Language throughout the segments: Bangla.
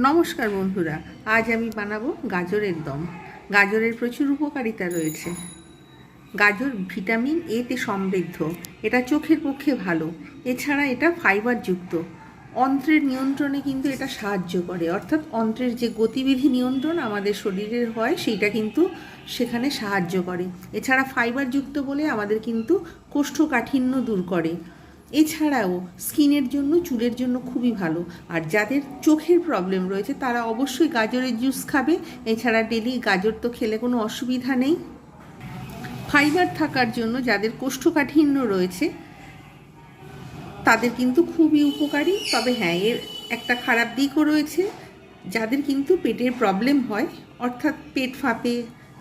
নমস্কার বন্ধুরা, আজ আমি বানাবো গাজরের দম। গাজরের প্রচুর উপকারিতা রয়েছে। গাজর ভিটামিন এতে সমৃদ্ধ, এটা চোখের পক্ষে ভালো। এছাড়া এটা ফাইবারযুক্ত, অন্ত্রের নিয়ন্ত্রণে কিন্তু এটা সাহায্য করে, অর্থাৎ অন্ত্রের যে গতিবিধি নিয়ন্ত্রণ আমাদের শরীরের হয় সেইটা কিন্তু সেখানে সাহায্য করে। এছাড়া ফাইবারযুক্ত বলে আমাদের কিন্তু কোষ্ঠকাঠিন্য দূর করে। এছাড়াও স্কিনের জন্য, চুলের জন্য খুবই ভালো। আর যাদের চোখের প্রবলেম রয়েছে তারা অবশ্যই গাজরের জুস খাবে। এছাড়া ডেলি গাজর তো খেলে কোনো অসুবিধা নেই। ফাইবার থাকার জন্য যাদের কোষ্ঠকাঠিন্য রয়েছে তাদের কিন্তু খুবই উপকারী। তবে হ্যাঁ, এর একটা খারাপ দিকও রয়েছে। যাদের কিন্তু পেটের প্রবলেম হয়, অর্থাৎ পেট ফাঁপে,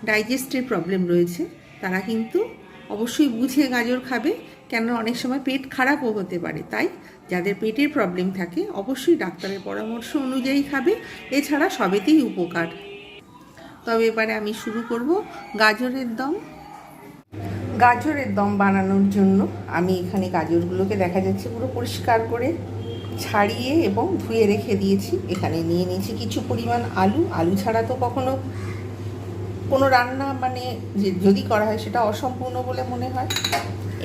ডাইজেস্টের প্রবলেম রয়েছে, তারা কিন্তু অবশ্যই বুঝে গাজর খাবে, কেন অনেক সময় পেট খারাপও হতে পারে। তাই যাদের পেটের প্রবলেম থাকে অবশ্যই ডাক্তারের পরামর্শ অনুযায়ী খাবে। এছাড়া সবেতেই উপকার। তবে এবারে আমি শুরু করব গাজরের দম। গাজরের দম বানানোর জন্য আমি এখানে গাজরগুলোকে দেখা যাচ্ছে পুরো পরিষ্কার করে ছাড়িয়ে এবং ধুয়ে রেখে দিয়েছি। এখানে নিয়ে নিয়েছি কিছু পরিমাণ আলু ছাড়া তো কখনো কোনো রান্না যদি করা হয় সেটা অসম্পূর্ণ বলে মনে হয়।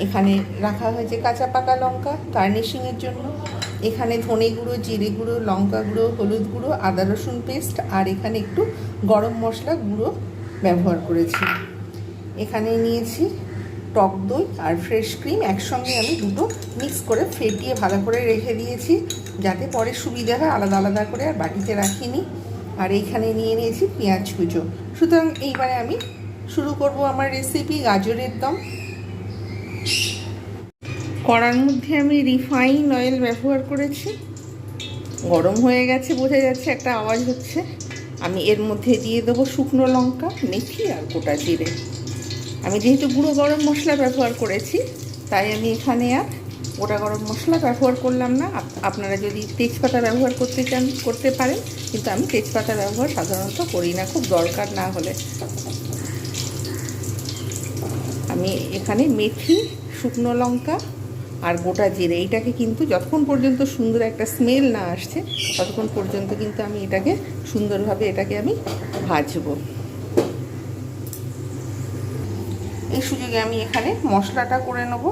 এখানে রাখা হয়েছে কাঁচা পাকা লঙ্কা গার্নিশিংয়ের জন্য। এখানে ধনে গুঁড়ো, জিরে গুঁড়ো, লঙ্কা গুঁড়ো, হলুদ গুঁড়ো, আদা রসুন পেস্ট, আর এখানে একটু গরম মশলা গুঁড়ো ব্যবহার করেছি। এখানে নিয়েছি টক দই আর ফ্রেশ ক্রিম, একসঙ্গে আমি দুটো মিক্স করে ফেটিয়ে ভালো করে রেখে দিয়েছি, যাতে পরে সুবিধা হয় আলাদা আলাদা করে আর বাটিতে রাখিনি। আর এইখানে নিয়ে নিয়েছি পেঁয়াজ কুচো। সুতরাং এইবারে আমি শুরু করব আমার রেসিপি গাজরের দম। কড়ার মধ্যে আমি রিফাইন অয়েল ব্যবহার করেছি। গরম হয়ে গেছে, বোঝা যাচ্ছে, একটা আওয়াজ হচ্ছে। আমি এর মধ্যে দিয়ে দেবো শুকনো লঙ্কা, মেথি আর গোটা জিরে। আমি যেহেতু গুঁড়ো গরম মশলা ব্যবহার করেছি তাই আমি এখানে আর গোটা গরম মশলা ব্যবহার করলাম না। আপনারা যদি তেজপাতা ব্যবহার করতে চান করতে পারেন, কিন্তু আমি তেজপাতা ব্যবহার সাধারণত করি না, খুব দরকার না হলে। আমি এখানে মেথি, শুকনো লঙ্কা আর গোটা জিরে, এইটাকে কিন্তু যতক্ষণ পর্যন্ত সুন্দর একটা স্মেল না আসছে ততক্ষণ পর্যন্ত কিন্তু আমি এটাকে সুন্দরভাবে আমি ভাজবো। এই সুযোগে আমি এখানে মশলাটা করে নেব।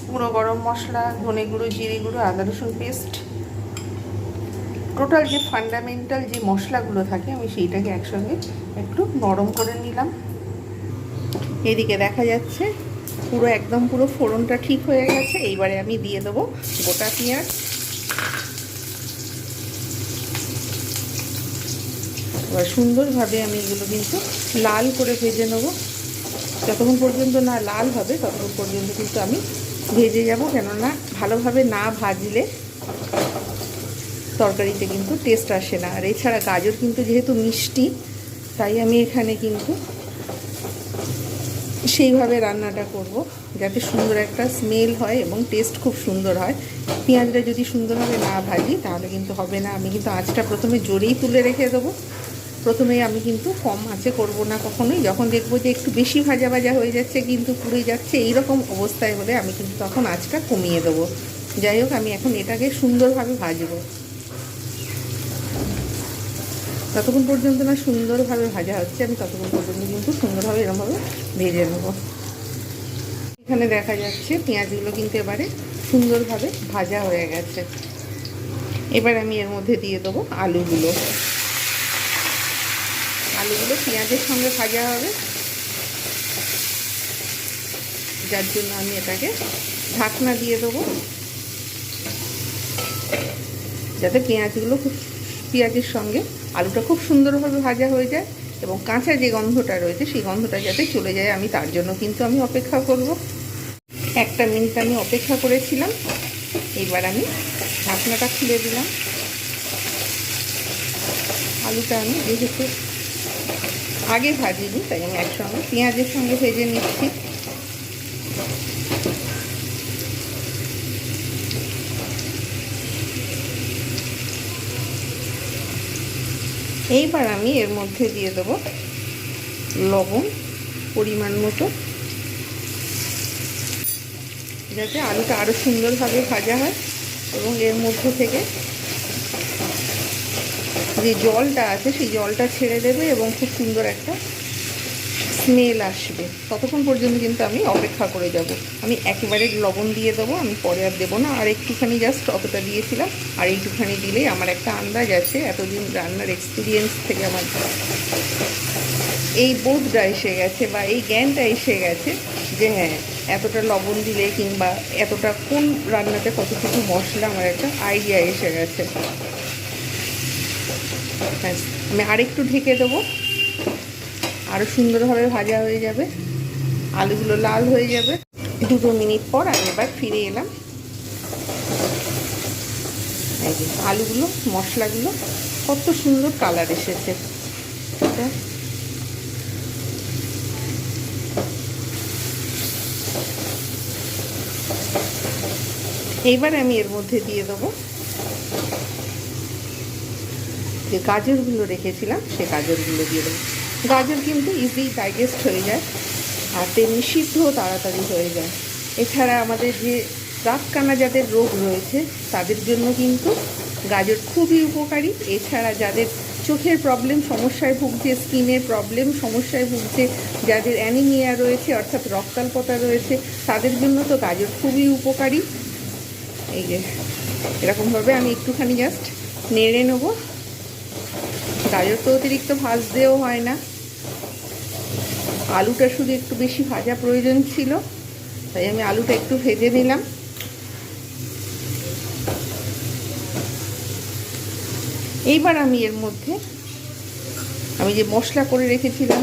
গুঁড়ো গরম মশলা, ধনে গুঁড়ো, জিরে গুঁড়ো, আদা রসুন পেস্ট, টোটাল যে ফান্ডামেন্টাল যে মশলাগুলো থাকে আমি সেইটাকে একসঙ্গে একটু নরম করে নিলাম। এদিকে দেখা যাচ্ছে পুরো ফোড়নটা ঠিক হয়ে গেছে। এইবারে আমি দিয়ে দেবো গোটা পেঁয়াজ। এবার সুন্দরভাবে আমি এগুলো কিন্তু লাল করে ভেজে নেব। যতক্ষণ পর্যন্ত না লাল হবে ততক্ষণ পর্যন্ত কিন্তু আমি ভেজে যাব, কেননা ভালোভাবে না ভাজলে তরকারিতে কিন্তু টেস্ট আসে না। আর এছাড়া গাজর কিন্তু যেহেতু মিষ্টি, তাই আমি এখানে কিন্তু সেইভাবে রান্নাটা করব যাতে সুন্দর একটা স্মেল হয় এবং টেস্ট খুব সুন্দর হয়। পেঁয়াজটা যদি সুন্দরভাবে না ভাজি তাহলে কিন্তু হবে না। আমি কিন্তু আঁচটা প্রথমে জোরেই তুলে রেখে দেবো। প্রথমেই আমি কিন্তু কম আঁচে করব না কখনোই। যখন দেখবো যে একটু বেশি ভাজা ভাজা হয়ে যাচ্ছে, কিন্তু পুড়ে যাচ্ছে, এই রকম অবস্থায় হলে আমি কিন্তু তখন আঁচটা কমিয়ে দেবো। যাই হোক, আমি এখন এটাকে সুন্দরভাবে ভাজবো। যতক্ষণ পর্যন্ত না সুন্দরভাবে ভাজা হচ্ছে আমি ততক্ষণ পর্যন্ত কিন্তু সুন্দরভাবে এরকমভাবে ভেজে নেব। এখানে দেখা যাচ্ছে পেঁয়াজগুলো কিন্তু এবারে সুন্দরভাবে ভাজা হয়ে গেছে। এবার আমি এর মধ্যে দিয়ে দেবো আলুগুলো। আলুগুলো পেঁয়াজের সঙ্গে ভাজা হবে, যার জন্য আমি এটাকে ঢাকনা দিয়ে দেবো, যাতে পেঁয়াজের সঙ্গে আলুটা খুব সুন্দরভাবে ভাজা হয়ে যায় এবং কাঁচা যে গন্ধটা রয়েছে সেই গন্ধটা যাতে চলে যায়, আমি তার জন্য কিন্তু আমি অপেক্ষা করব। 1 মিনিট আমি অপেক্ষা করেছিলাম। এবার আমি ঢাকনাটা খুলে দিলাম। আলুটা আমি যেহেতু আগে ভাজিনি তাই আমি একসঙ্গে পেঁয়াজের সঙ্গে ভেজে নিচ্ছি। এইবার আমি এর মধ্যে দিয়ে দেবো লবণ পরিমাণ মতো, যাতে আলুটা আরও সুন্দরভাবে ভাজা হয় এবং এর মধ্যে থেকে যে জলটা আছে সেই জলটা ছেড়ে দেবে এবং খুব সুন্দর একটা স্মেল আসবে। ততক্ষণ পর্যন্ত কিন্তু আমি অপেক্ষা করে যাব। আমি একেবারে লবণ দিয়ে দেবো, আমি পরে আর দেবো না। আর একটুখানি জাস্ট অতটা দিয়েছিলাম, আর এইটুখানি দিলেই আমার একটা আন্দাজ আছে, এতদিন রান্নার এক্সপিরিয়েন্স থেকে আমার এই বোধটা এসে গেছে বা এই জ্ঞানটা এসে গেছে যে হ্যাঁ, এতটা লবণ দিলে কিংবা এতটা কোন রান্নাতে কতটুকু মশলা, আমার একটা আইডিয়া এসে গেছে। ব্যাস, আমি আরেকটু ঢেকে দেবো, আরও সুন্দরভাবে ভাজা হয়ে যাবে, আলুগুলো লাল হয়ে যাবে। 2 মিনিট পর আমি এবার ফিরে এলাম। এই যে আলুগুলো, মশলাগুলো কত সুন্দর কালার এসেছে। এইবার আমি এর মধ্যে দিয়ে দেবো যে গাজরগুলো রেখেছিলাম, সে গাজরগুলো দিয়ে দেবো। গাজর কিন্তু ইজিলি ডাইজেস্ট হয়ে যায় আর তেমনি সিদ্ধও তাড়াতাড়ি হয়ে যায়। এছাড়া আমাদের যে দাঁতকানা যাদের রোগ রয়েছে তাদের জন্য কিন্তু গাজর খুবই উপকারী। এছাড়া যাদের চোখের প্রবলেম সমস্যায় ভুগছে, স্কিনের প্রবলেম সমস্যায় ভুগছে, যাদের অ্যানিমিয়া রয়েছে অর্থাৎ রক্তাল্পতা রয়েছে, তাদের জন্য তো গাজর খুবই উপকারী। এই যে এরকমভাবে আমি একটুখানি জাস্ট নেড়ে নেবো। গাজর তো অতিরিক্ত ভাজতেও হয় না, আলুটা শুধু একটু বেশি ভাজা প্রয়োজন ছিল, তাই আমি আলুটা একটু ভেজে নিলাম। এইবার আমি এর মধ্যে আমি যে মশলা করে রেখেছিলাম,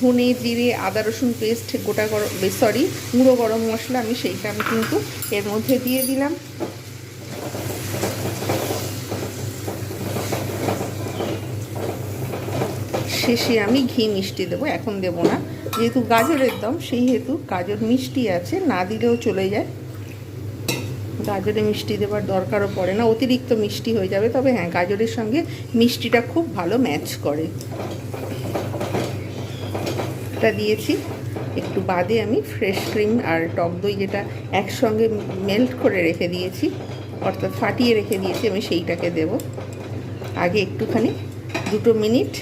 ধনে, জিরে, আদা রসুন পেস্ট, গোটা গরম গুঁড়ো গরম মশলা, আমি সেইটা আমি কিন্তু এর মধ্যে দিয়ে দিলাম। শেষে আমি ঘি মিষ্টি দেবো, এখন দেবো না, যেহেতু গাজরের দম সেই হেতু গাজর মিষ্টি আছে, না দিলেও চলে যায়। গাজরে মিষ্টি দেওয়ার দরকারও পড়ে না, অতিরিক্ত মিষ্টি হয়ে যাবে। তবে হ্যাঁ, গাজরের সঙ্গে মিষ্টিটা খুব ভালো ম্যাচ করে। এটা দিয়েছি। একটু বাদে আমি ফ্রেশ ক্রিম আর টক দই যেটা একসঙ্গে মেল্ট করে রেখে দিয়েছি, অর্থাৎ ফাটিয়ে রেখে দিয়েছি, আমি সেইটাকে দেব। আগে একটুখানি 2 মিনিট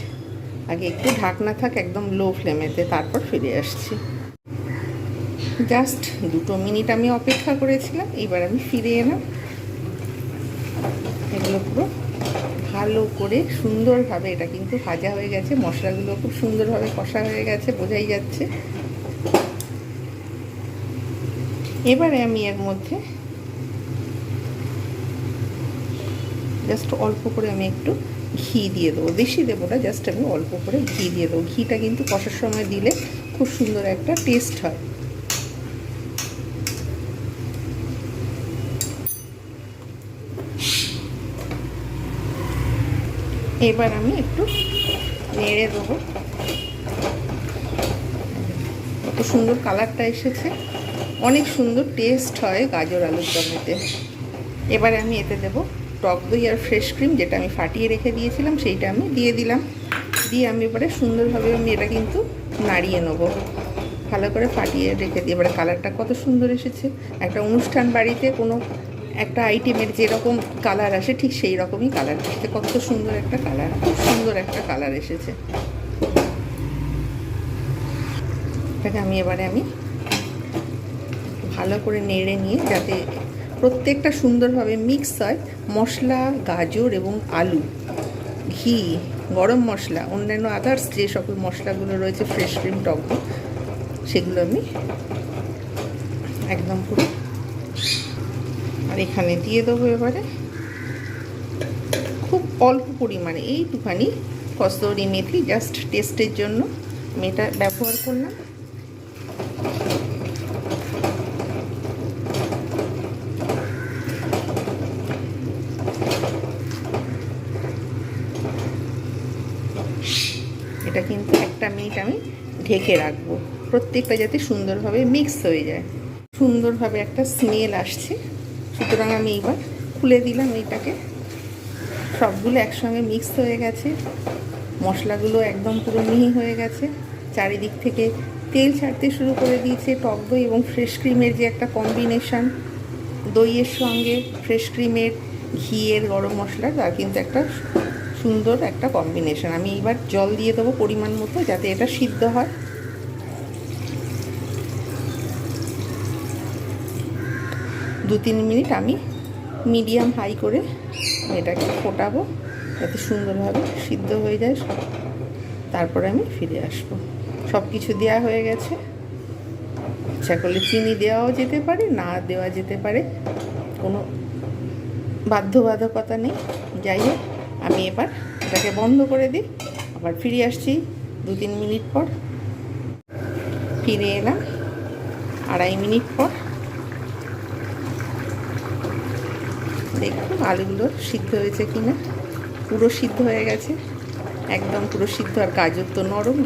আগে একটু ঢাকনা থাক একদম লো ফ্লেমেতে, তারপর ফিরে আসছি। জাস্ট 2 মিনিট আমি অপেক্ষা করেছিলাম, এইবার আমি ফিরে এলাম। এগুলো পুরো ভালো করে সুন্দরভাবে এটা কিন্তু ভাজা হয়ে গেছে, মশলাগুলো খুব সুন্দরভাবে কষা হয়ে গেছে, বোঝাই যাচ্ছে। এবারে আমি এর মধ্যে জাস্ট অল্প করে আমি একটু ঘি দিয়ে দেবো, বেশি দেবো না, জাস্ট আমি অল্প করে ঘি দিয়ে দেবো। ঘিটা কিন্তু কষার সময় দিলে খুব সুন্দর একটা টেস্ট হয়। এবার আমি একটু নেড়ে দেবো। কত সুন্দর কালারটা এসেছে, অনেক সুন্দর টেস্ট হয় গাজর আলুর দমেতে। এবারে আমি এতে দেবো টক দই আর ফ্রেশ ক্রিম, যেটা আমি ফাটিয়ে রেখে দিয়েছিলাম, সেইটা আমি দিয়ে দিলাম। দিয়ে আমি এবারে সুন্দরভাবে আমি এটা কিন্তু নাড়িয়ে নেবো, ভালো করে ফাটিয়ে রেখে দিই। এবারে কালারটা কত সুন্দর এসেছে। একটা অনুষ্ঠান বাড়িতে কোনো একটা আইটেমের যেরকম কালার আসে ঠিক সেই রকমই কালার এসেছে। কত সুন্দর একটা কালার, খুব সুন্দর একটা কালার এসেছে। এটাকে আমি এবারে ভালো করে নেড়ে নিয়ে, যাতে প্রত্যেকটা সুন্দরভাবে মিক্স হয়, মশলা, গাজর এবং আলু, ঘি, গরম মশলা, অন্যান্য আদার্স যে সকল মশলাগুলো রয়েছে, ফ্রেশ ক্রিম, টক দই, সেগুলো আমি একদম পুরো আর এখানে দিয়ে দেবো। এবারে খুব অল্প পরিমাণে এইটুখানি কসুরি মেথি, জাস্ট টেস্টের জন্য আমি এটা ব্যবহার করলাম। এটা কিন্তু 1 মিনিট আমি ঢেকে রাখবো, প্রত্যেকটা যাতে সুন্দরভাবে মিক্স হয়ে যায়। সুন্দরভাবে একটা স্মেল আসছে, সুতরাং আমি এইবার খুলে দিলাম এইটাকে। সবগুলো একসঙ্গে মিক্স হয়ে গেছে, মশলাগুলো একদম পুরো মিহি হয়ে গেছে, চারিদিক থেকে তেল ছাড়তে শুরু করে দিয়েছে। টক দই এবং ফ্রেশ ক্রিমের যে একটা কম্বিনেশান, দইয়ের সঙ্গে ফ্রেশ ক্রিমের, ঘিয়ের, গরম মশলার, তার কিন্তু একটা সুন্দর একটা কম্বিনেশান। আমি এবার জল দিয়ে দেবো পরিমাণ মতো, যাতে এটা সিদ্ধ হয়। 2-3 মিনিট আমি মিডিয়াম হাই করে এটাকে ফোটাবো, যাতে সুন্দরভাবে সিদ্ধ হয়ে যায়। তারপরে আমি ফিরে আসবো। সব কিছু দেওয়া হয়ে গেছে। ইচ্ছা করলে চিনি দেওয়াও যেতে পারে, না দেওয়া যেতে পারে, কোনো বাধ্যবাধকতা নেই। যাই হোক, আমি এবার এটাকে বন্ধ করে দিই, আবার ফিরে আসছি 2-3 মিনিট পর। ফিরে এলাম 2.5 মিনিট পর। দেখুন আলুগুলো সিদ্ধ হয়েছে কিনা। পুরো সিদ্ধ হয়ে গেছে, একদম পুরো সিদ্ধ। আর গাজর তো নরম,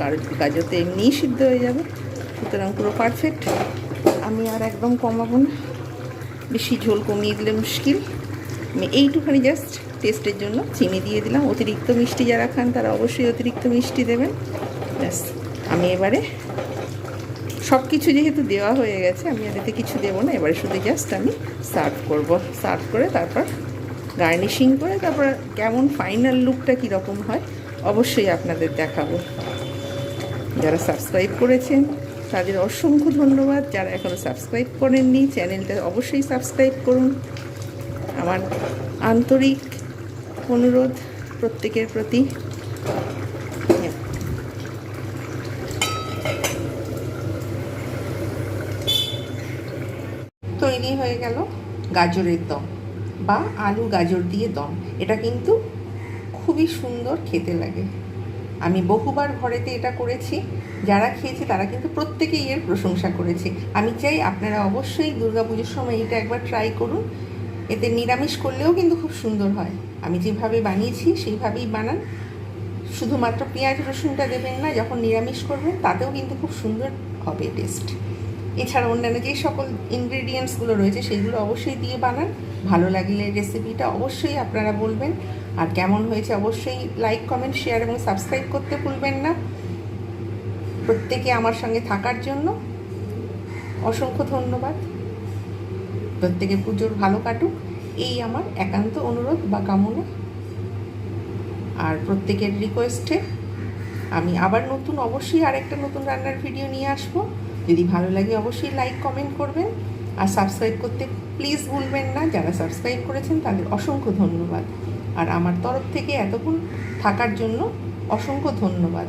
গাজর তো এমনিই সিদ্ধ হয়ে যাবে, সুতরাং পুরো পারফেক্ট। আমি আর একদম কমাবো না, বেশি ঝোল কমিয়ে দিলে মুশকিল। আমি এইটুখানি জাস্ট টেস্টের জন্য চিনি দিয়ে দিলাম। অতিরিক্ত মিষ্টি যারা খান তারা অবশ্যই অতিরিক্ত মিষ্টি দেবেন। ব্যাস, আমি এবারে সব কিছু যেহেতু দেওয়া হয়ে গেছে, আমি আর এতে কিছু দেবো না। এবারে শুধু জাস্ট আমি সার্ভ করব। সার্ভ করে তারপর গার্নিশিং করে তারপর কেমন ফাইনাল লুকটা কীরকম হয় অবশ্যই আপনাদের দেখাবো। যারা সাবস্ক্রাইব করেছেন তাদের অসংখ্য ধন্যবাদ। যারা এখনও সাবস্ক্রাইব করেননি, চ্যানেলটা অবশ্যই সাবস্ক্রাইব করুন। আমার আন্তরিক অনুরোধ প্রত্যেকের প্রতি। তৈরি হয়ে গেল গাজরের দম বা আলু গাজর দিয়ে দম। এটা কিন্তু খুবই সুন্দর খেতে লাগে। আমি বহুবার ঘরেতে এটা করেছি, যারা খেয়েছে তারা কিন্তু প্রত্যেকেই এর প্রশংসা করেছে। আমি চাই আপনারা অবশ্যই দুর্গাপুজোর সময় এটা একবার ট্রাই করুন। এতে নিরামিষ করলেও কিন্তু খুব সুন্দর হয়। আমি যেভাবে বানিয়েছি সেইভাবেই বানান। শুধুমাত্র পেঁয়াজ রসুনটা দেবেন না, যখন নিরামিষ করবেন তাতেও কিন্তু খুব সুন্দর হবে টেস্ট। এছাড়া অন্যান্য যে সকল ইনগ্রেডিয়েন্টসগুলো রয়েছে সেগুলো অবশ্যই দিয়ে বানান। ভালো লাগলে রেসিপিটা অবশ্যই আপনারা বলবেন। আর কেমন হয়েছে অবশ্যই লাইক, কমেন্ট, শেয়ার এবং সাবস্ক্রাইব করতে ভুলবেন না। প্রত্যেকে আমার সঙ্গে থাকার জন্য অসংখ্য ধন্যবাদ। প্রত্যেকে পুজোর ভালো কাটুক, এই আমার একান্ত অনুরোধ বা কামনা। আর প্রত্যেকের রিকোয়েস্টে আমি আবার অবশ্যই আরেকটা নতুন রান্নার ভিডিও নিয়ে আসবো। যদি ভালো লাগে অবশ্যই লাইক, কমেন্ট করবেন আর সাবস্ক্রাইব করতে প্লিজ ভুলবেন না। যারা সাবস্ক্রাইব করেছেন তাদের অসংখ্য ধন্যবাদ। আর আমার তরফ থেকে এতক্ষণ থাকার জন্য অসংখ্য ধন্যবাদ।